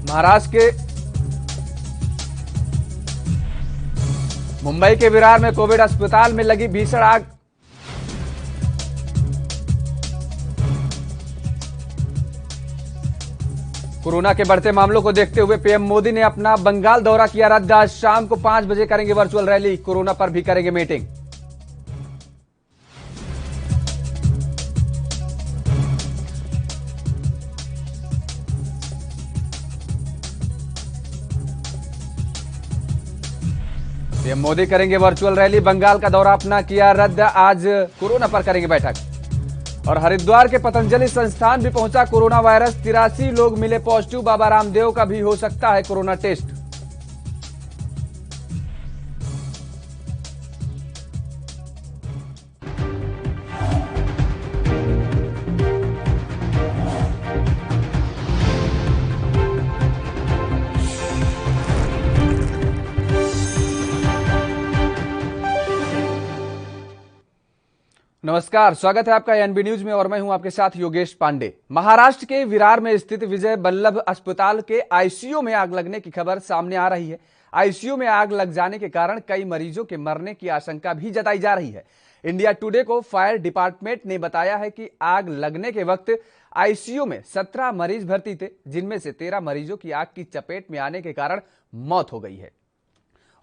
महाराष्ट्र के मुंबई के विरार में कोविड अस्पताल में लगी भीषण आग। कोरोना के बढ़ते मामलों को देखते हुए पीएम मोदी ने अपना बंगाल दौरा किया रद्द। आज शाम को 5 बजे करेंगे वर्चुअल रैली, कोरोना पर भी करेंगे मीटिंग। पीएम मोदी करेंगे वर्चुअल रैली, बंगाल का दौरा अपना किया रद्द। आज कोरोना पर करेंगे बैठक। और हरिद्वार के पतंजलि संस्थान भी पहुंचा कोरोना वायरस। 83 लोग मिले पॉजिटिव। बाबा रामदेव का भी हो सकता है कोरोना टेस्ट। नमस्कार, स्वागत है आपका एनबी न्यूज में और मैं हूं आपके साथ योगेश पांडे। महाराष्ट्र के विरार में स्थित विजय वल्लभ अस्पताल के आईसीयू में आग लगने की खबर सामने आ रही है। आईसीयू में आग लग जाने के कारण कई मरीजों के मरने की आशंका भी जताई जा रही है। इंडिया टुडे को फायर डिपार्टमेंट ने बताया है कि आग लगने के वक्त आईसीयू में 17 मरीज भर्ती थे, जिनमें से 13 मरीजों की आग की चपेट में आने के कारण मौत हो गई है।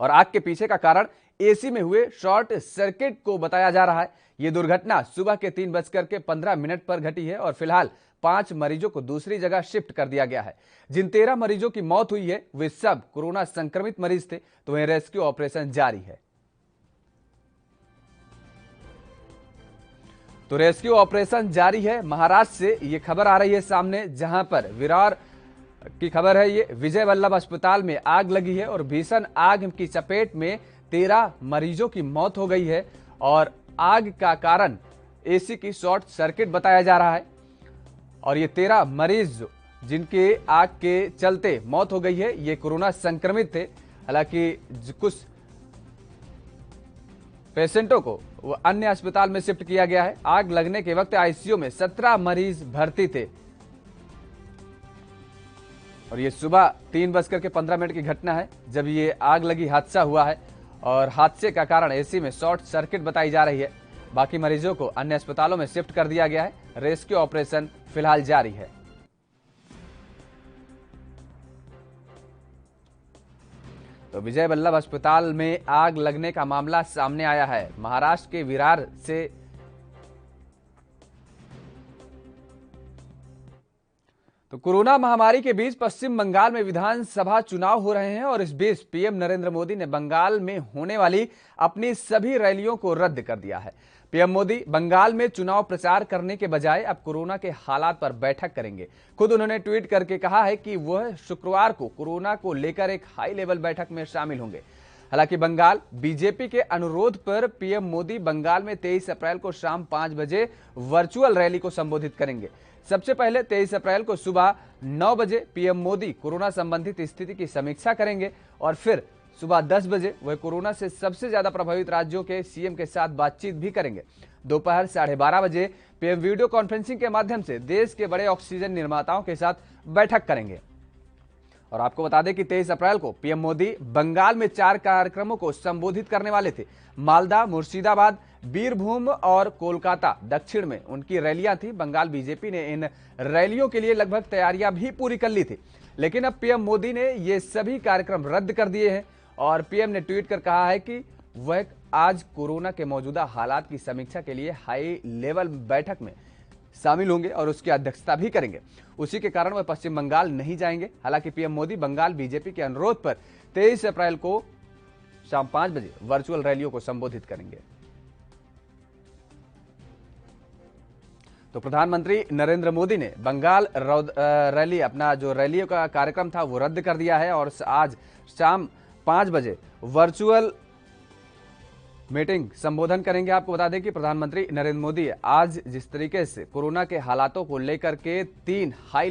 और आग के पीछे का कारण एसी में हुए शॉर्ट सर्किट को बताया जा रहा है। यह दुर्घटना सुबह के 3:15 पर घटी है और फिलहाल 5 मरीजों को दूसरी जगह शिफ्ट कर दिया गया है। जिन 13 मरीजों की मौत हुई है वे सब कोरोना संक्रमित मरीज थे, तो वहीं रेस्क्यू ऑपरेशन जारी है। तो रेस्क्यू ऑपरेशन जारी है। महाराष्ट्र से यह खबर आ रही है सामने, जहां पर विरार की खबर है। ये विजय वल्लभ अस्पताल में आग लगी है और भीषण आग की चपेट में 13 मरीजों की मौत हो गई है और आग का कारण एसी की शॉर्ट सर्किट बताया जा रहा है। और ये 13 मरीज जिनके आग के चलते मौत हो गई है, ये कोरोना संक्रमित थे। हालांकि कुछ पेशेंटों को अन्य अस्पताल में शिफ्ट किया गया है। आग लगने के वक्त आईसीयू में 17 मरीज भर्ती थे और ये सुबह 3:15 की घटना है जब ये आग लगी, हादसा हुआ है। और हादसे का कारण एसी में शॉर्ट सर्किट बताई जा रही है। बाकी मरीजों को अन्य अस्पतालों में शिफ्ट कर दिया गया है। रेस्क्यू ऑपरेशन फिलहाल जारी है। तो विजय वल्लभ अस्पताल में आग लगने का मामला सामने आया है। महाराष्ट्र के विरार से तो कोरोना महामारी के बीच पश्चिम बंगाल में विधानसभा चुनाव हो रहे हैं और इस बीच पीएम नरेंद्र मोदी ने बंगाल में होने वाली अपनी सभी रैलियों को रद्द कर दिया है। पीएम मोदी बंगाल में चुनाव प्रचार करने के बजाय अब कोरोना के हालात पर बैठक करेंगे। खुद उन्होंने ट्वीट करके कहा है कि वह शुक्रवार को कोरोना को लेकर एक हाई लेवल बैठक में शामिल होंगे। हालांकि बंगाल बीजेपी के अनुरोध पर पीएम मोदी बंगाल में 23 अप्रैल को शाम 5 बजे वर्चुअल रैली को संबोधित करेंगे। सबसे पहले 23 अप्रैल को सुबह 9 बजे पीएम मोदी कोरोना संबंधित स्थिति की समीक्षा करेंगे और फिर सुबह 10 बजे वह कोरोना से सबसे ज्यादा प्रभावित राज्यों के सीएम के साथ बातचीत भी करेंगे। दोपहर 12:30 बजे पीएम वीडियो कॉन्फ्रेंसिंग के माध्यम से देश के बड़े ऑक्सीजन निर्माताओं के साथ बैठक करेंगे। और आपको बता दें कि 23 अप्रैल को पीएम मोदी बंगाल में 4 कार्यक्रमों को संबोधित करने वाले थे। मालदा, मुर्शिदाबाद, बीरभूम और कोलकाता दक्षिण में उनकी रैलियां थी। बंगाल बीजेपी ने इन रैलियों के लिए लगभग तैयारियां भी पूरी कर ली थी, लेकिन अब पीएम मोदी ने ये सभी कार्यक्रम रद्द कर दिए हैं और पीएम ने ट्वीट कर कहा है कि वह आज कोरोना के मौजूदा हालात की समीक्षा के लिए हाई लेवल बैठक में शामिल होंगे और उसकी अध्यक्षता भी करेंगे। उसी के कारण वह पश्चिम बंगाल नहीं जाएंगे। हालांकि पीएम मोदी बंगाल बीजेपी के अनुरोध पर 23 अप्रैल को शाम 5 बजे वर्चुअल रैलियों को संबोधित करेंगे। तो प्रधानमंत्री नरेंद्र मोदी ने बंगाल रैली, अपना जो रैली का कार्यक्रम था वो रद्द कर दिया है और आज शाम 5 बजे वर्चुअल मीटिंग संबोधन करेंगे। आपको बता दें कि प्रधानमंत्री नरेंद्र मोदी आज जिस तरीके से कोरोना के हालातों को लेकर के 3 हाई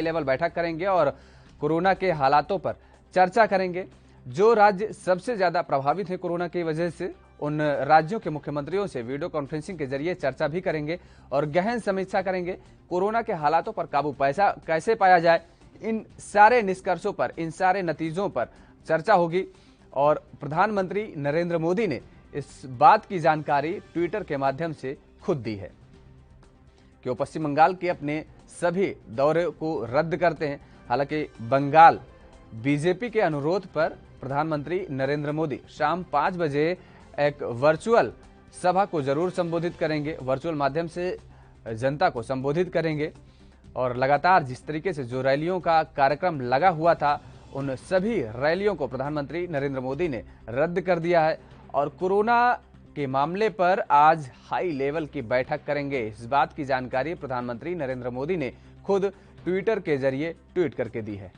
लेवल बैठक करेंगे और कोरोना के हालातों पर चर्चा करेंगे। जो राज्य सबसे ज्यादा प्रभावित है कोरोना की वजह से, उन राज्यों के मुख्यमंत्रियों से वीडियो कॉन्फ्रेंसिंग के जरिए चर्चा भी करेंगे और गहन समीक्षा करेंगे। कोरोना के हालातों पर काबू कैसे पाया जाए, इन सारे निष्कर्षों पर, इन सारे नतीजों पर चर्चा होगी। और प्रधानमंत्री नरेंद्र मोदी ने इस बात की जानकारी ट्विटर के माध्यम से खुद दी है कि वो पश्चिम बंगाल के अपने सभी दौरे को रद्द करते हैं। हालांकि बंगाल बीजेपी के अनुरोध पर प्रधानमंत्री नरेंद्र मोदी शाम 5 बजे एक वर्चुअल सभा को जरूर संबोधित करेंगे, वर्चुअल माध्यम से जनता को संबोधित करेंगे। और लगातार जिस तरीके से जो रैलियों का कार्यक्रम लगा हुआ था, उन सभी रैलियों को प्रधानमंत्री नरेंद्र मोदी ने रद्द कर दिया है और कोरोना के मामले पर आज हाई लेवल की बैठक करेंगे। इस बात की जानकारी प्रधानमंत्री नरेंद्र मोदी ने खुद ट्विटर के जरिए ट्वीट करके दी है।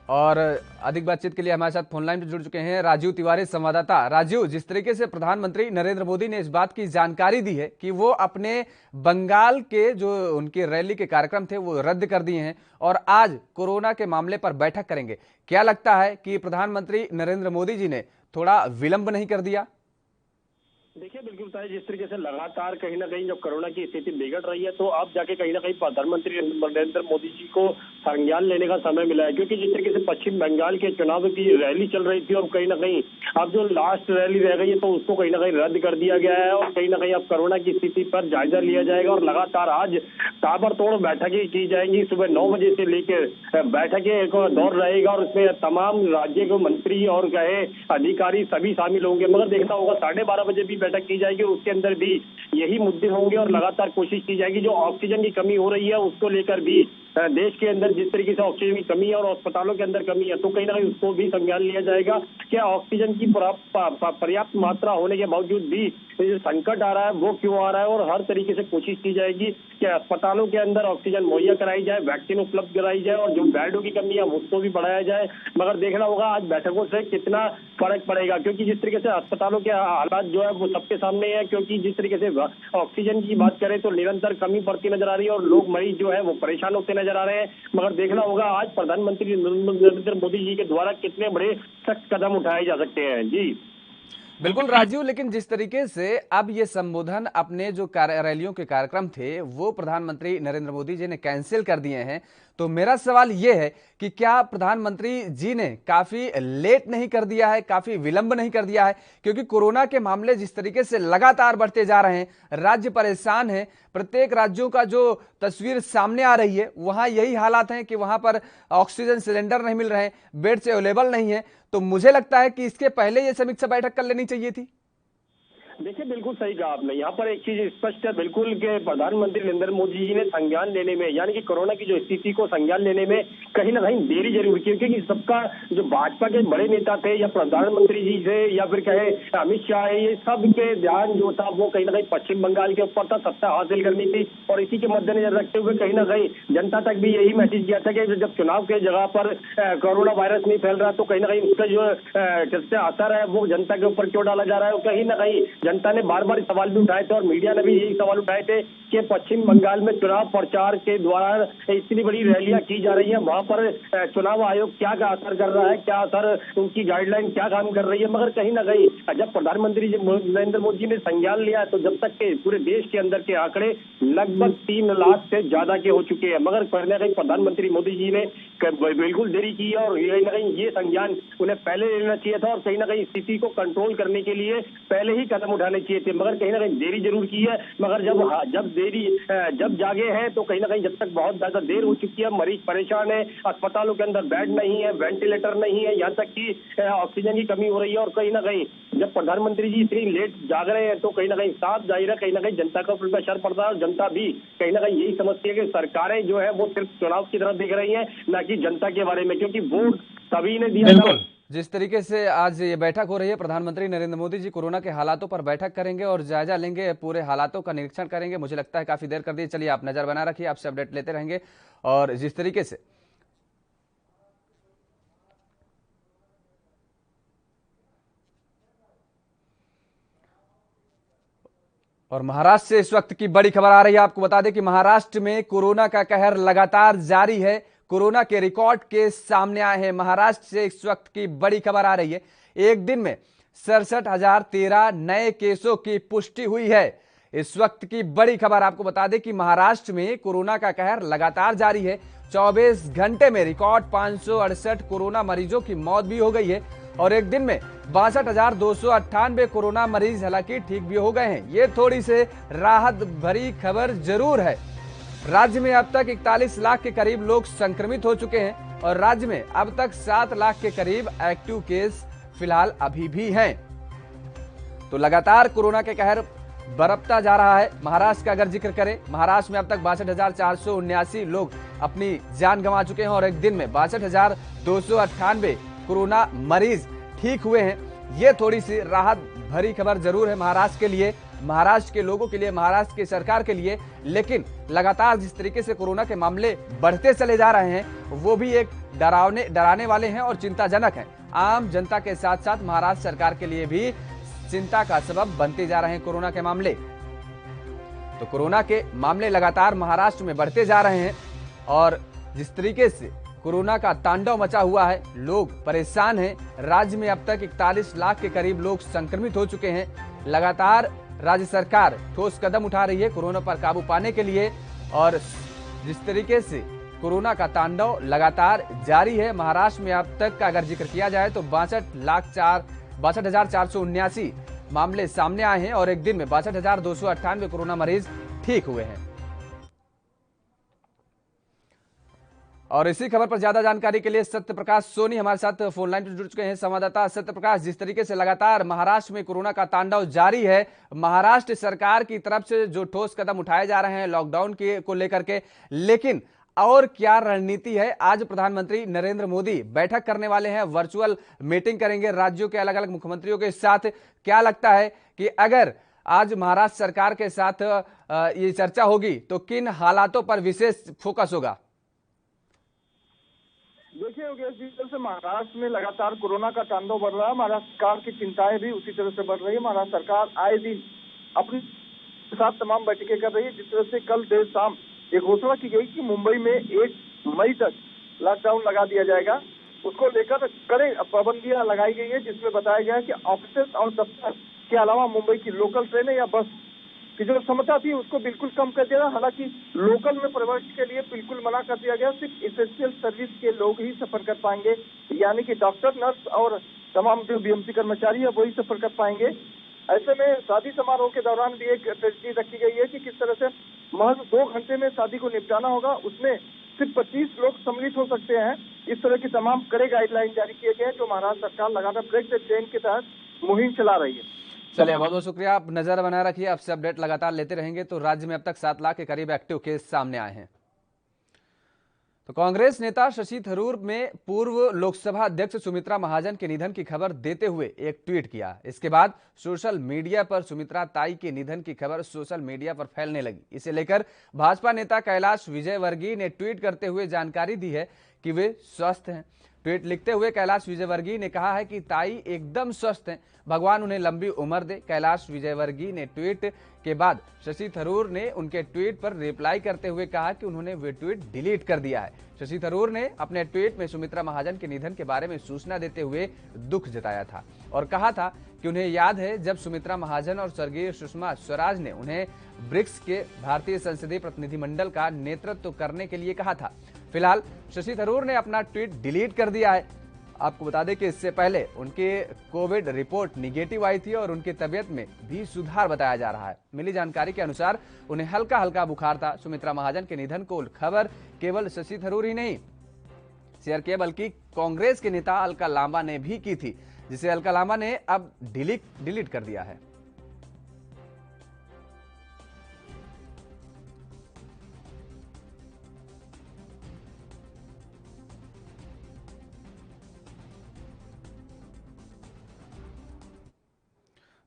और अधिक बातचीत के लिए हमारे साथ फोनलाइन पर जुड़ चुके हैं राजीव तिवारी, संवाददाता। राजीव, जिस तरीके से प्रधानमंत्री नरेंद्र मोदी ने इस बात की जानकारी दी है कि वो अपने बंगाल के जो उनके रैली के कार्यक्रम थे वो रद्द कर दिए हैं और आज कोरोना के मामले पर बैठक करेंगे, क्या लगता है कि प्रधानमंत्री नरेंद्र मोदी जी ने थोड़ा विलंब नहीं कर दिया? देखिए, बिल्कुल सही। जिस तरीके से लगातार कहीं ना कहीं जब कोरोना की स्थिति बिगड़ रही है तो अब जाके कहीं ना कहीं प्रधानमंत्री नरेंद्र मोदी जी को संज्ञान लेने का समय मिला है, क्योंकि जिस तरीके से पश्चिम बंगाल के चुनाव की रैली चल रही थी और कहीं ना कहीं अब जो लास्ट रैली रह गई है तो उसको कहीं ना कहीं रद्द कर दिया गया है और कहीं ना कहीं अब कोरोना की स्थिति पर जायजा लिया जाएगा और लगातार आज ताबड़तोड़ बैठकें की जाएंगी। सुबह 9 बजे से लेकर बैठकें का दौर रहेगा और उसमें तमाम राज्य के मंत्री और कहे अधिकारी सभी शामिल होंगे। मगर देखना होगा 12:30 बजे भी बैठक की जाएगी, उसके अंदर भी यही मुद्दे होंगे और लगातार कोशिश की जाएगी। जो ऑक्सीजन की कमी हो रही है उसको लेकर भी देश के अंदर जिस तरीके से ऑक्सीजन की कमी है और अस्पतालों के अंदर कमी है तो कहीं ना कहीं उसको भी संज्ञान लिया जाएगा। क्या ऑक्सीजन की पर्याप्त मात्रा होने के बावजूद भी जो संकट आ रहा है वो क्यों आ रहा है, और हर तरीके से कोशिश की जाएगी कि अस्पतालों के अंदर ऑक्सीजन मुहैया कराई जाए, वैक्सीन उपलब्ध कराई जाए और जो बेडों की कमी है उसको भी बढ़ाया जाए। मगर देखना होगा आज बैठकों से कितना फर्क पड़ेगा, क्योंकि जिस तरीके से अस्पतालों के हालात जो है वो सबके सामने है, क्योंकि जिस तरीके से ऑक्सीजन की बात करें तो निरंतर कमी बढ़ती नजर आ रही है और लोग मरीज जो है वो परेशान होते नजर आ रहे हैं। मगर देखना होगा आज प्रधानमंत्री नरेंद्र मोदी जी के द्वारा कितने बड़े सख्त कदम उठाए जा सकते हैं। जी बिल्कुल राजीव, लेकिन जिस तरीके से अब ये संबोधन अपने जो रैलियों के कार्यक्रम थे वो प्रधानमंत्री नरेंद्र मोदी जी ने कैंसिल कर दिए हैं, तो मेरा सवाल ये है कि क्या प्रधानमंत्री जी ने काफी लेट नहीं कर दिया है, काफी विलंब नहीं कर दिया है? क्योंकि कोरोना के मामले जिस तरीके से लगातार बढ़ते जा रहे हैं, राज्य परेशान हैं, प्रत्येक राज्यों का जो तस्वीर सामने आ रही है वहां यही हालात हैं कि वहां पर ऑक्सीजन सिलेंडर नहीं मिल रहे हैं, बेड्स अवेलेबल नहीं है। तो मुझे लगता है कि इसके पहले ये समीक्षा बैठक कर लेनी चाहिए थी। देखिए, बिल्कुल सही कहा आपने। यहाँ पर एक चीज स्पष्ट है बिल्कुल कि प्रधानमंत्री नरेंद्र मोदी जी ने संज्ञान लेने में, यानी कि कोरोना की जो स्थिति को संज्ञान लेने में कहीं ना कहीं देरी जरूर की, क्योंकि सबका जो भाजपा के बड़े नेता थे या प्रधानमंत्री जी थे या फिर कहे अमित शाह, ये सब के ध्यान जो था वो कहीं ना कहीं पश्चिम बंगाल के ऊपर था, सत्ता हासिल करनी थी। और इसी के मद्देनजर रखते हुए कहीं ना कहीं जनता तक भी यही मैसेज किया था कि जब चुनाव के जगह पर कोरोना वायरस नहीं फैल रहा तो कहीं ना कहीं उसका जो असर है वो जनता के ऊपर क्यों डाला जा रहा है। कहीं ना कहीं जनता ने बार बार सवाल भी उठाए थे और मीडिया ने भी यही सवाल उठाए थे कि पश्चिम बंगाल में चुनाव प्रचार के द्वारा इतनी बड़ी रैलियां की जा रही है, वहां पर चुनाव आयोग क्या असर कर रहा है, क्या असर उनकी गाइडलाइन क्या काम कर रही है। मगर कहीं ना कहीं जब प्रधानमंत्री नरेंद्र मोदी जी ने संज्ञान लिया तो जब तक के पूरे देश के अंदर के आंकड़े लगभग 3 लाख से ज्यादा के हो चुके हैं, मगर कहीं ना कहीं प्रधानमंत्री मोदी जी ने बिल्कुल देरी की है और कहीं ना कहीं ये संज्ञान उन्हें पहले लेना चाहिए था और कहीं ना कहीं स्थिति को कंट्रोल करने के लिए पहले ही कदम उठाने चाहिए थे। मगर कहीं ना कहीं देरी जरूर की है, मगर जब जागे हैं तो कहीं ना कहीं जब तक बहुत ज्यादा देर हो चुकी है, मरीज परेशान है, अस्पतालों के अंदर बेड नहीं है, वेंटिलेटर नहीं है, यहाँ तक कि ऑक्सीजन की कमी हो रही है। और कहीं ना कहीं जब प्रधानमंत्री जी इतनी लेट जाग रहे हैं तो कहीं ना कहीं साफ जाहिर है कहीं ना कहीं जनता का ऊपर पे असर पड़ता है और जनता भी कहीं ना कहीं यही समझती है कि सरकारें जो है वो सिर्फ चुनाव की तरफ देख रही है, ना कि जनता के बारे में, क्योंकि वोट सभी ने दिया था। जिस तरीके से आज ये बैठक हो रही है, प्रधानमंत्री नरेंद्र मोदी जी कोरोना के हालातों पर बैठक करेंगे और जायजा लेंगे, पूरे हालातों का निरीक्षण करेंगे। मुझे लगता है काफी देर कर दी। चलिए, आप नजर बना रखिए, आपसे अपडेट लेते रहेंगे। और जिस तरीके से और महाराष्ट्र से इस वक्त की बड़ी खबर आ रही है। आपको बता दें कि महाराष्ट्र में कोरोना का कहर लगातार जारी है, कोरोना के रिकॉर्ड केस सामने आए हैं। महाराष्ट्र से इस वक्त की बड़ी खबर आ रही है। एक दिन में 67,013 नए केसों की पुष्टि हुई है। इस वक्त की बड़ी खबर आपको बता दें कि महाराष्ट्र में कोरोना का कहर लगातार जारी है। 24 घंटे में रिकॉर्ड 568 कोरोना मरीजों की मौत भी हो गई है और एक दिन में 62,298 कोरोना मरीज हालांकि ठीक भी हो गए हैं। ये थोड़ी से राहत भरी खबर जरूर है। राज्य में अब तक 41 लाख के करीब लोग संक्रमित हो चुके हैं और राज्य में अब तक 7 लाख के करीब एक्टिव केस फिलहाल अभी भी हैं। तो लगातार कोरोना के कहर बरपता जा रहा है। महाराष्ट्र का अगर जिक्र करें, महाराष्ट्र में अब तक 62,479 लोग अपनी जान गंवा चुके हैं और एक दिन में 62,298 कोरोना मरीज ठीक हुए हैं। ये थोड़ी सी राहत भरी खबर जरूर है महाराष्ट्र के लिए, महाराष्ट्र के लोगों के लिए, महाराष्ट्र की सरकार के लिए। लेकिन लगातार जिस तरीके से कोरोना के मामले बढ़ते चले जा रहे हैं वो भी एक डराने वाले हैं और चिंताजनक हैं। आम जनता के साथ साथ महाराष्ट्र सरकार के लिए भी चिंता का सबब बनते जा रहे हैं कोरोना के मामले। तो कोरोना के मामले लगातार महाराष्ट्र में बढ़ते जा रहे हैं और जिस तरीके से कोरोना का तांडव मचा हुआ है, लोग परेशान हैं। राज्य में अब तक 41 लाख के करीब लोग संक्रमित हो चुके हैं। लगातार राज्य सरकार ठोस कदम उठा रही है कोरोना पर काबू पाने के लिए और जिस तरीके से कोरोना का तांडव लगातार जारी है। महाराष्ट्र में अब तक का अगर जिक्र किया जाए तो 62,479 मामले सामने आए हैं और एक दिन में 62,298 कोरोना मरीज ठीक हुए हैं। और इसी खबर पर ज्यादा जानकारी के लिए सत्य प्रकाश सोनी हमारे साथ फोन लाइन पर जुड़ चुके हैं। संवाददाता सत्य प्रकाश, जिस तरीके से लगातार महाराष्ट्र में कोरोना का तांडव जारी है, महाराष्ट्र सरकार की तरफ से जो ठोस कदम उठाए जा रहे हैं लॉकडाउन के को लेकर के, लेकिन और क्या रणनीति है? आज प्रधानमंत्री नरेंद्र मोदी बैठक करने वाले हैं, वर्चुअल मीटिंग करेंगे राज्यों के अलग अलग मुख्यमंत्रियों के साथ। क्या लगता है कि अगर आज महाराष्ट्र सरकार के साथ ये चर्चा होगी तो किन हालातों पर विशेष फोकस होगा? देखिए योगेश जी, से महाराष्ट्र में लगातार कोरोना का तांडव बढ़ रहा है। महाराष्ट्र सरकार की चिंताएं भी उसी तरह से बढ़ रही है। महाराष्ट्र सरकार आए दिन अपने साथ तमाम बैठकें कर रही है। जिस तरह से कल देर शाम ये घोषणा की गई कि मुंबई में 1 मई तक लॉकडाउन लगा दिया जाएगा, उसको लेकर कड़े पाबंदियां लगाई गई है, जिसमें बताया गया है कि ऑफिस और दफ्तर के अलावा मुंबई की लोकल ट्रेनें या बस की जो क्षमता थी उसको बिल्कुल कम कर दिया। हालांकि लोकल में प्रवेश के लिए बिल्कुल मना कर दिया गया। सिर्फ एसेंशियल सर्विस के लोग ही सफर कर पाएंगे, यानी कि डॉक्टर, नर्स और तमाम जो बीएमसी कर्मचारी है वही सफर कर पाएंगे। ऐसे में शादी समारोह के दौरान भी एक स्ट्रेटजी रखी गई है कि किस तरह से महज 2 घंटे में शादी को निपटाना होगा, उसमें सिर्फ 25 लोग सम्मिलित हो सकते हैं। इस तरह की तमाम कड़े गाइडलाइन जारी किए गए हैं जो महाराष्ट्र सरकार लगातार ब्रेक द चेन के तहत मुहिम चला रही है। चलिए, बहुत बहुत शुक्रिया। आप नजर बनाए रखिए, आपसे अपडेट लगातार लेते रहेंगे। तो राज्य में अब तक 7 लाख के करीब एक्टिव केस सामने आए हैं। तो कांग्रेस नेता शशि थरूर में पूर्व लोकसभा अध्यक्ष सुमित्रा महाजन के निधन की खबर देते हुए एक ट्वीट किया। इसके बाद सोशल मीडिया पर सुमित्रा ताई के निधन की खबर सोशल मीडिया पर फैलने लगी। इसे लेकर भाजपा नेता कैलाश विजयवर्गीय ने ट्वीट करते हुए जानकारी दी है कि वे स्वस्थ हैं। ट्वीट लिखते हुए कैलाश विजयवर्गीय ने कहा है कि ताई एकदम स्वस्थ हैं, भगवान उन्हें लंबी उम्र दे। कैलाश विजयवर्गीय ने ट्वीट के बाद शशि थरूर ने उनके ट्वीट पर रिप्लाई करते हुए कहा कि उन्होंने वे ट्वीट डिलीट कर दिया है। शशि थरूर ने अपने ट्वीट में सुमित्रा महाजन के निधन के बारे में सूचना देते हुए दुख जताया था और कहा था कि उन्हें याद है जब सुमित्रा महाजन और स्वर्गीय सुषमा स्वराज ने उन्हें ब्रिक्स के भारतीय संसदीय प्रतिनिधिमंडल का नेतृत्व करने के लिए कहा था। फिलहाल शशि थरूर ने अपना ट्वीट डिलीट कर दिया है। आपको बता दें कि इससे पहले उनके कोविड रिपोर्ट निगेटिव आई थी और उनकी तबियत में भी सुधार बताया जा रहा है। मिली जानकारी के अनुसार उन्हें हल्का हल्का बुखार था। सुमित्रा महाजन के निधन को खबर केवल शशि थरूर ही नहीं शेयर किया, बल्कि कांग्रेस के नेता अलका लांबा ने भी की थी, जिसे अलका लांबा ने अब डिलीट कर दिया है।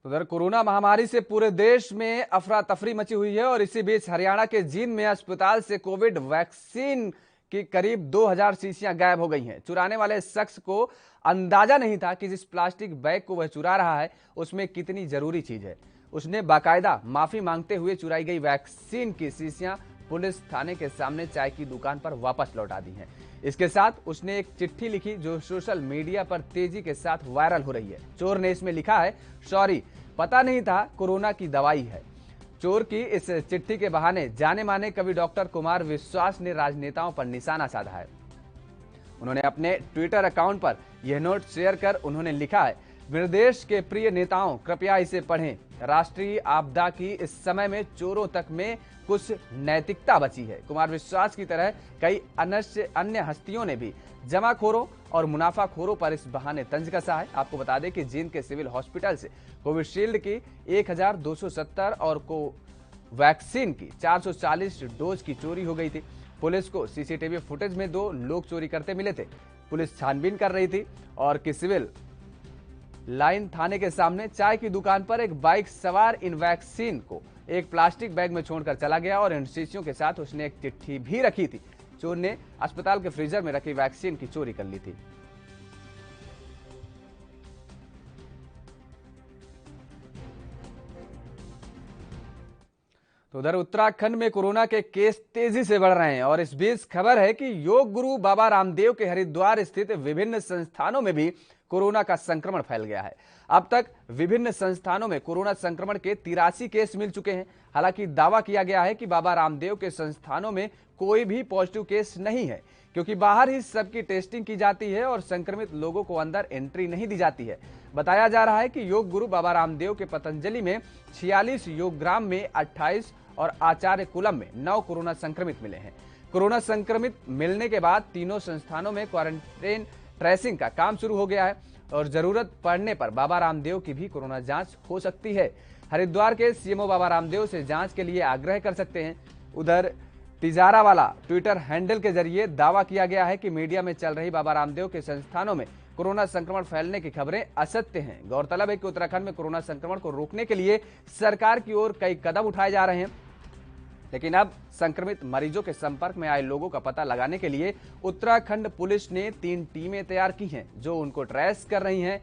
उधर कोरोना महामारी से पूरे देश में अफरा तफरी मची हुई है और इसी बीच हरियाणा के जींद में अस्पताल से कोविड वैक्सीन की करीब 2000 शीशियां गायब हो गई हैं। चुराने वाले शख्स को अंदाजा नहीं था कि जिस प्लास्टिक बैग को वह चुरा रहा है उसमें कितनी जरूरी चीज है। उसने बाकायदा माफी मांगते हुए चुराई गई वैक्सीन की शीशियां पुलिस थाने के सामने चाय की दुकान पर वापस लौटा दी हैं। इसके साथ उसने एक चिट्ठी लिखी जो सोशल मीडिया पर तेजी के साथ वायरल हो रही है। चोर ने इसमें लिखा है, सॉरी, पता नहीं था कोरोना की दवाई है। चोर की इस चिट्ठी के बहाने जाने माने कवि डॉक्टर कुमार विश्वास ने राजनेताओं पर निशाना साधा है। उन्होंने अपने ट्विटर अकाउंट पर यह नोट शेयर कर उन्होंने लिखा है, मेरे देश के प्रिय नेताओं, कृपया इसे पढ़ें। राष्ट्रीय आपदा की इस समय में चोरों तक में कुछ नैतिकता बची है। कुमार विश्वास की तरह कई अन्य हस्तियों ने भी जमाखोरों और मुनाफाखोरों पर इस बहाने तंज कसा है। आपको बता दें कि जींद के सिविल हॉस्पिटल से कोविशील्ड की 1270 और कोवैक्सीन की 440 डोज की चोरी हो गई थी। पुलिस को सीसीटीवी फुटेज में 2 लोग चोरी करते मिले थे। पुलिस छानबीन कर रही थी और कि सिविल लाइन थाने के सामने चाय की दुकान पर एक बाइक सवार इन वैक्सीन को एक प्लास्टिक बैग में छोड़कर चला गया और इन शीशियों के साथ उसने एक चिट्ठी भी रखी थी। चोर ने अस्पताल के फ्रीजर में रखी वैक्सीन की चोरी कर ली थी। तो उधर उत्तराखंड में कोरोना के केस तेजी से बढ़ रहे हैं और इस बीच खबर है कि योग गुरु बाबा रामदेव के हरिद्वार स्थित विभिन्न संस्थानों में भी कोरोना का संक्रमण फैल गया है। अब तक विभिन्न संस्थानों में कोरोना संक्रमण के 83 केस मिल चुके हैं। हालांकि दावा किया गया है कि बाबा रामदेव के संस्थानों में कोई भी पॉजिटिव केस नहीं है, क्योंकि बाहर ही सबकी टेस्टिंग की जाती है और संक्रमित लोगों को अंदर एंट्री नहीं दी जाती है। बताया जा रहा है कि योग गुरु बाबा रामदेव के पतंजलि में 46 योगग्राम में 28 और आचार्य कुलम में 9 कोरोना संक्रमित मिले हैं। कोरोना संक्रमित मिलने के बाद तीनों संस्थानों में क्वारंटाइन ट्रेसिंग का काम शुरू हो गया है और जरूरत पड़ने पर बाबा रामदेव की भी कोरोना जांच हो सकती है। हरिद्वार के सीएमओ बाबा रामदेव से जांच के लिए आग्रह कर सकते हैं। उधर तिजारा वाला ट्विटर हैंडल के जरिए दावा किया गया है कि मीडिया में चल रही बाबा रामदेव के संस्थानों में कोरोना संक्रमण फैलने की खबरें असत्य हैं। गौरतलब है कि उत्तराखंड में कोरोना संक्रमण को रोकने के लिए सरकार की ओर कई कदम उठाए जा रहे हैं, लेकिन अब संक्रमित मरीजों के संपर्क में आए लोगों का पता लगाने के लिए उत्तराखंड पुलिस ने 3 टीमें तैयार की हैं, जो उनको ट्रेस कर रही हैं।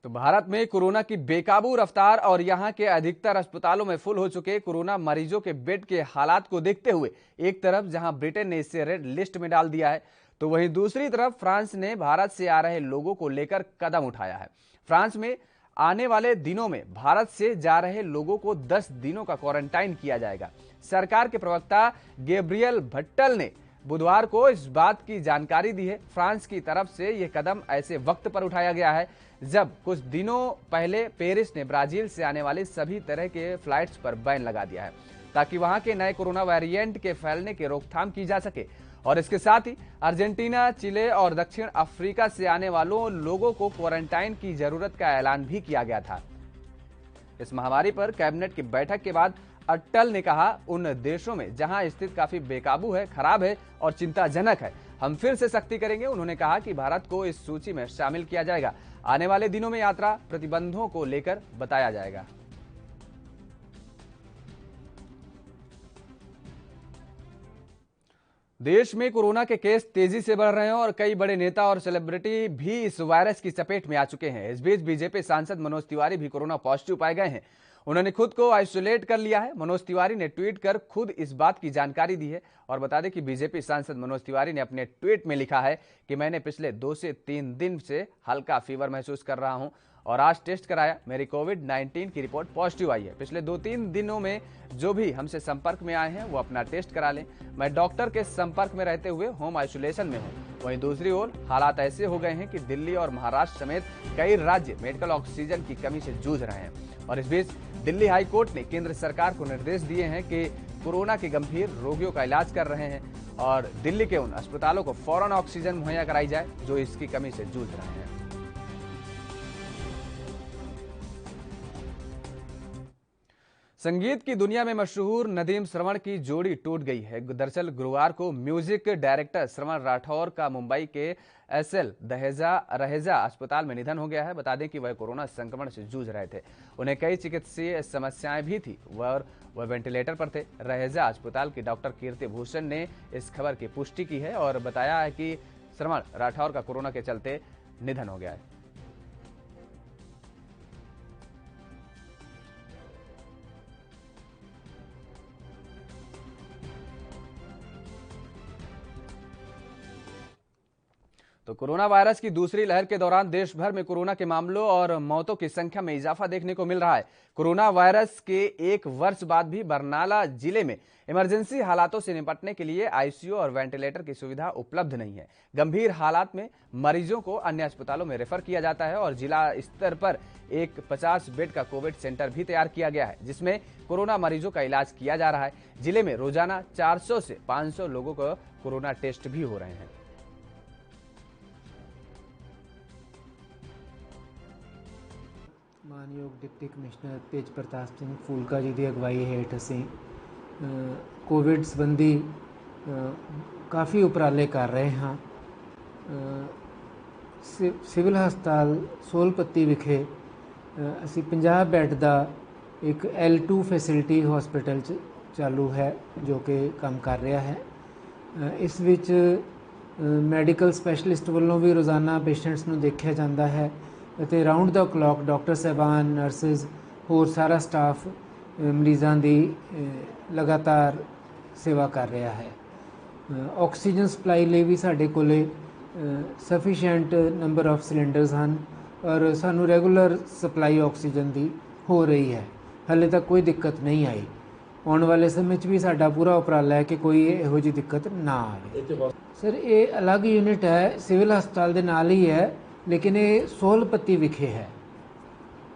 तो भारत में कोरोना की बेकाबू रफ्तार और यहां के अधिकतर अस्पतालों में फुल हो चुके कोरोना मरीजों के बेड के हालात को देखते हुए एक तरफ जहां ब्रिटेन ने इसे रेड लिस्ट में डाल दिया है, तो वहीं दूसरी तरफ फ्रांस ने भारत से आ रहे लोगों को लेकर कदम उठाया है। फ्रांस में आने वाले दिनों में भारत से जा रहे लोगों को 10 दिनों का क्वारंटाइन किया जाएगा। सरकार के प्रवक्ता गैब्रियल भट्टल ने बुधवार को इस बात की जानकारी दी है। फ्रांस की तरफ से यह कदम ऐसे वक्त पर उठाया गया है जब कुछ दिनों पहले पेरिस ने ब्राजील से आने वाले सभी तरह के फ्लाइट्स पर बैन लगा दिया है, ताकि वहां के नए कोरोना वेरिएंट के फैलने की रोकथाम की जा सके। और इसके साथ ही अर्जेंटीना, चिले और दक्षिण अफ्रीका से आने वालों लोगों को क्वारंटाइन की जरूरत का ऐलान भी किया गया था। इस महामारी पर कैबिनेट की बैठक के बाद अट्टल ने कहा, उन देशों में जहां स्थिति काफी बेकाबू है, खराब है और चिंताजनक है, हम फिर से सख्ती करेंगे। उन्होंने कहा कि भारत को इस सूची में शामिल किया जाएगा। आने वाले दिनों में यात्रा प्रतिबंधों को लेकर बताया जाएगा। देश में कोरोना के केस तेजी से बढ़ रहे हैं और कई बड़े नेता और सेलिब्रिटी भी इस वायरस की चपेट में आ चुके हैं। इस बीच बीजेपी सांसद मनोज तिवारी भी कोरोना पॉजिटिव पाए गए हैं। उन्होंने खुद को आइसोलेट कर लिया है। मनोज तिवारी ने ट्वीट कर खुद इस बात की जानकारी दी है और बता दें कि बीजेपी सांसद मनोज तिवारी ने अपने ट्वीट में लिखा है कि मैंने पिछले 2 से 3 दिन से हल्का फीवर महसूस कर रहा हूं और आज टेस्ट कराया, मेरी कोविड-19 की रिपोर्ट पॉजिटिव आई है। पिछले 2-3 दिनों में जो भी हमसे संपर्क में आए हैं वो अपना टेस्ट करा लें। मैं डॉक्टर के संपर्क में रहते हुए होम आइसोलेशन में हूं। वहीं दूसरी ओर हालात ऐसे हो गए हैं कि दिल्ली और महाराष्ट्र समेत कई राज्य मेडिकल ऑक्सीजन की कमी से जूझ रहे हैं। और इस बीच दिल्ली हाई कोर्ट ने केंद्र सरकार को निर्देश दिए हैं कि कोरोना के गंभीर रोगियों का इलाज कर रहे हैं और दिल्ली के उन अस्पतालों को फौरन ऑक्सीजन मुहैया कराई जाए जो इसकी कमी से जूझ रहे हैं। संगीत की दुनिया में मशहूर नदीम श्रवण की जोड़ी टूट गई है। दरअसल गुरुवार को म्यूजिक डायरेक्टर श्रवण राठौर का मुंबई के एसएल रहेजा अस्पताल में निधन हो गया है। बता दें कि वह कोरोना संक्रमण से जूझ रहे थे। उन्हें कई चिकित्सीय समस्याएं भी थी और वह वेंटिलेटर पर थे। रहेजा अस्पताल की डॉक्टर कीर्ति भूषण ने इस खबर की पुष्टि की है और बताया है कि श्रवण राठौर का कोरोना के चलते निधन हो गया है। तो कोरोना वायरस की दूसरी लहर के दौरान देश भर में कोरोना के मामलों और मौतों की संख्या में इजाफा देखने को मिल रहा है। कोरोना वायरस के 1 वर्ष बाद भी बरनाला जिले में इमरजेंसी हालातों से निपटने के लिए आईसीयू और वेंटिलेटर की सुविधा उपलब्ध नहीं है। गंभीर हालात में मरीजों को अन्य अस्पतालों में रेफर किया जाता है और जिला स्तर पर एक 50 बेड का कोविड सेंटर भी तैयार किया गया है, जिसमें कोरोना मरीजों का इलाज किया जा रहा है। जिले में रोजाना 400 से 500 लोगों को कोरोना टेस्ट भी हो रहे हैं। मानयोग डिप्टी कमिश्नर तेज प्रताप सिंह फूलका जी की अगवाई हेठ असीं कोविड संबंधी काफ़ी उपराले कर रहे हाँ। सिविल हस्पताल सोलपत्ती विखे असी 50 बैड का एक L2 फैसिलिटी हॉस्पिटल चालू है जो कि काम कर रहा है। इस विच मैडिकल स्पैशलिस्ट वालों भी रोज़ाना पेशेंट्स नूं देखा जाता है ਅਤੇ राउंड द क्लॉक डॉक्टर साहबान नर्सिज होर सारा स्टाफ मरीज़ों की लगातार सेवा कर रहा है। ऑक्सीजन सप्लाई लिए भी साढ़े कोले सफिशेंट नंबर ऑफ सिलेंडर्स हैं और सानू रेगूलर सप्लाई ऑक्सीजन की हो रही है। हाले तक कोई दिक्कत नहीं आई। आने वाले समय भी साडा पूरा उपराला है कि कोई इहो जी दिक्कत ना आए। सर ये अलग यूनिट है, सिविल हस्पताल के नाल ही है, लेकिन ये सोलपत्ती विखे है।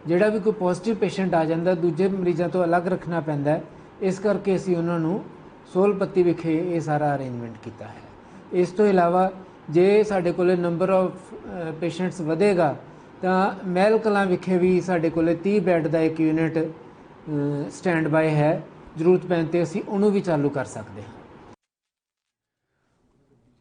जोड़ा भी कोई पॉजिटिव पेशेंट आ जाता दूजे मरीजों तो अलग रखना पैंदा है, इस करके असी उन्होंने सोलपत्ती विखे ये सारा अरेंजमेंट किया है। इस तो इलावा जे साढ़े कोले नंबर ऑफ पेशेंट्स वधेगा तो महल कलां विखे भी साढ़े कोले 30 बैड का एक यूनिट स्टैंड बाय है। जरूरत पैन ते असी उन्हों भी चालू कर सकते हैं।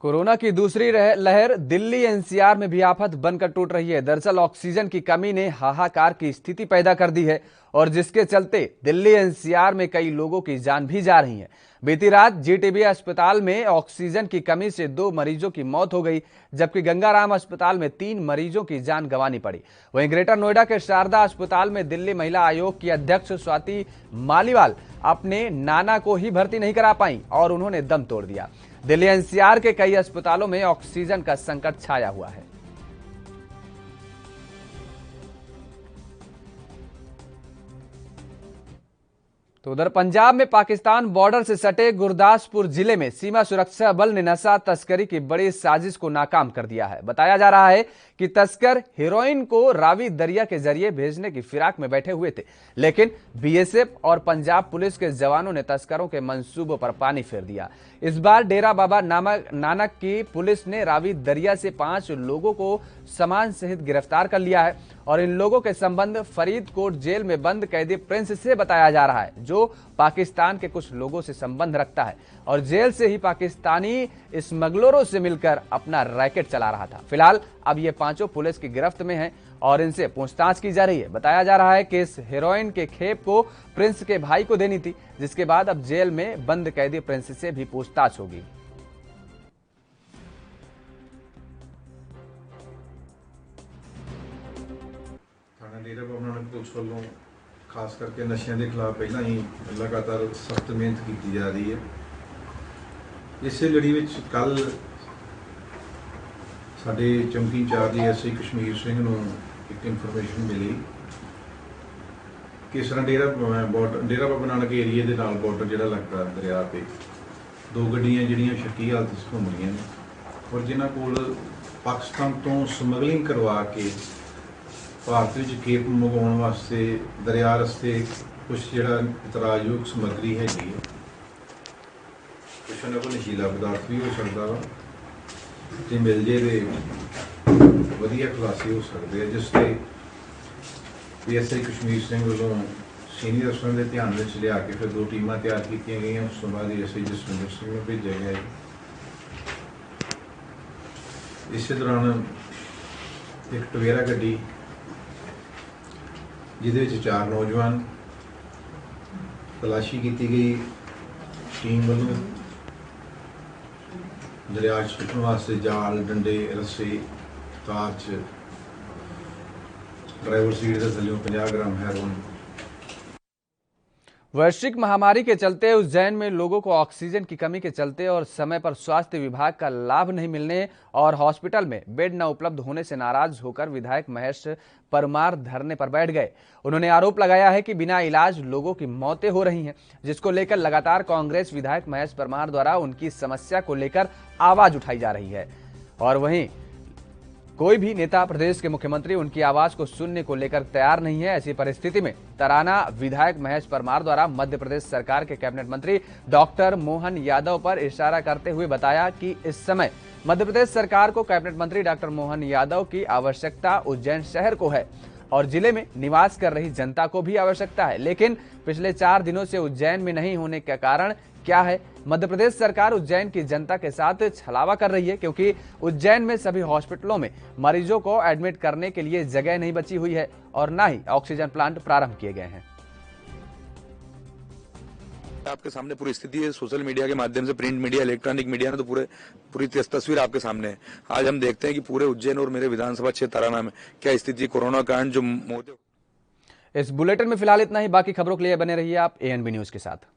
कोरोना की दूसरी लहर दिल्ली एनसीआर में भी आफत बनकर टूट रही है। दरअसल ऑक्सीजन की कमी ने हाहाकार की स्थिति पैदा कर दी है और जिसके चलते दिल्ली एनसीआर में कई लोगों की जान भी जा रही है। बीती रात जीटीबी अस्पताल में ऑक्सीजन की कमी से 2 मरीजों की मौत हो गई, जबकि गंगाराम अस्पताल में 3 मरीजों की जान गंवानी पड़ी। वहीं ग्रेटर नोएडा के शारदा अस्पताल में दिल्ली महिला आयोग की अध्यक्ष स्वाति मालीवाल अपने नाना को ही भर्ती नहीं करा पाई और उन्होंने दम तोड़ दिया। दिल्ली एनसीआर के कई अस्पतालों में ऑक्सीजन का संकट छाया हुआ है। तो उधर पंजाब में पाकिस्तान बॉर्डर से सटे गुरदासपुर जिले में सीमा सुरक्षा बल ने नशा तस्करी की बड़ी साजिश को नाकाम कर दिया है। बताया जा रहा है कि तस्कर हेरोइन को रावी दरिया के जरिए भेजने की फिराक में बैठे हुए थे, लेकिन बीएसएफ और पंजाब पुलिस के जवानों ने तस्करों के मंसूबों पर पानी फेर दिया। इस बार डेरा बाबा नानक की पुलिस ने रावी दरिया से 5 लोगों को सामान सहित गिरफ्तार कर लिया है और इन लोगों के संबंध फरीदकोट जेल में बंद कैदी प्रिंस से बताया जा रहा है, जो पाकिस्तान के कुछ लोगों से संबंध रखता है और जेल से ही पाकिस्तानी स्मगलरों से मिलकर अपना रैकेट चला रहा था। फिलहाल अब ये 5 पुलिस की गिरफ्त में हैं और इनसे पूछताछ की जा रही है। बताया जा रहा है कि इस हेरोइन के खेप को प्रिंस के भाई को देनी थी, जिसके बाद अब जेल में बंद कैदी प्रिंस से भी पूछताछ होगी। डेरा बाबा नानक पुलिस वालों खास करके नशिया के खिलाफ पहला ही लगातार सख्त मेहनत की जा रही है। इस लड़ी में कल साडे चौंकी इंचार्ज एसआई कश्मीर सिंह नूं एक इन्फॉर्मेशन मिली कि इस तरह डेरा बाबा नानक एरिए के नाल बॉर्डर जिहड़ा लगता दरिया पे 2 गड्डियां जिहड़ियां शक्की हालत च घूम रही हैं और जिन्हां कोल पाकिस्तान तो समगलिंग करवा के भारत में खेप मंगवाने वास्ते दरिया रस्ते कुछ जिहड़ा इतराजयोग समग्री हैगी है, कुछ उन्होंने को नशीला पदार्थ भी हो सकता वा जे मिल जे तो वधिया खुलासे हो सकते हैं, जिससे पीएसआई कश्मीर सिंह वालों सीनियर अफसरों के ध्यान में लिया के फिर 2 टीमां तैयार की गई। उस तो बाद एसआई जसविंदर सिंह को भेजा गया है। इस दौरान एक टवेरा गड्डी जिहदे विच 4 नौजवान तलाशी की गई टीम वालों दरिया सुटन वास्ते जाल डंडे रस्से ताज ड्राइवर सीट के थल्लों 50 ग्राम हैरोइन। वैश्विक महामारी के चलते उज्जैन में लोगों को ऑक्सीजन की कमी के चलते और समय पर स्वास्थ्य विभाग का लाभ नहीं मिलने और हॉस्पिटल में बेड न उपलब्ध होने से नाराज होकर विधायक महेश परमार धरने पर बैठ गए। उन्होंने आरोप लगाया है कि बिना इलाज लोगों की मौतें हो रही हैं, जिसको लेकर लगातार कांग्रेस विधायक महेश परमार द्वारा उनकी समस्या को लेकर आवाज उठाई जा रही है और वहीं कोई भी नेता प्रदेश के मुख्यमंत्री उनकी आवाज को सुनने को लेकर तैयार नहीं है। ऐसी परिस्थिति में तराना विधायक महेश परमार द्वारा मध्य प्रदेश सरकार के कैबिनेट मंत्री डॉक्टर मोहन यादव पर इशारा करते हुए बताया कि इस समय मध्य प्रदेश सरकार को कैबिनेट मंत्री डॉक्टर मोहन यादव की आवश्यकता उज्जैन शहर को है और जिले में निवास कर रही जनता को भी आवश्यकता है, लेकिन पिछले 4 दिनों से उज्जैन में नहीं होने का कारण क्या है? मध्य प्रदेश सरकार उज्जैन की जनता के साथ छलावा कर रही है क्योंकि उज्जैन में सभी हॉस्पिटलों में मरीजों को एडमिट करने के लिए जगह नहीं बची हुई है और न ही ऑक्सीजन प्लांट प्रारंभ किए गए हैं। आपके सामने पूरी स्थिति है, सोशल मीडिया के माध्यम से, प्रिंट मीडिया, इलेक्ट्रॉनिक मीडिया ने तो पूरी तस्वीर आपके सामने है। आज हम देखते हैं कि पूरे उज्जैन और मेरे विधानसभा क्षेत्र तराना में क्या स्थिति, कोरोना कांड जो इस बुलेटिन में फिलहाल इतना ही। बाकी खबरों के लिए बने रहिए आप ANB न्यूज के साथ।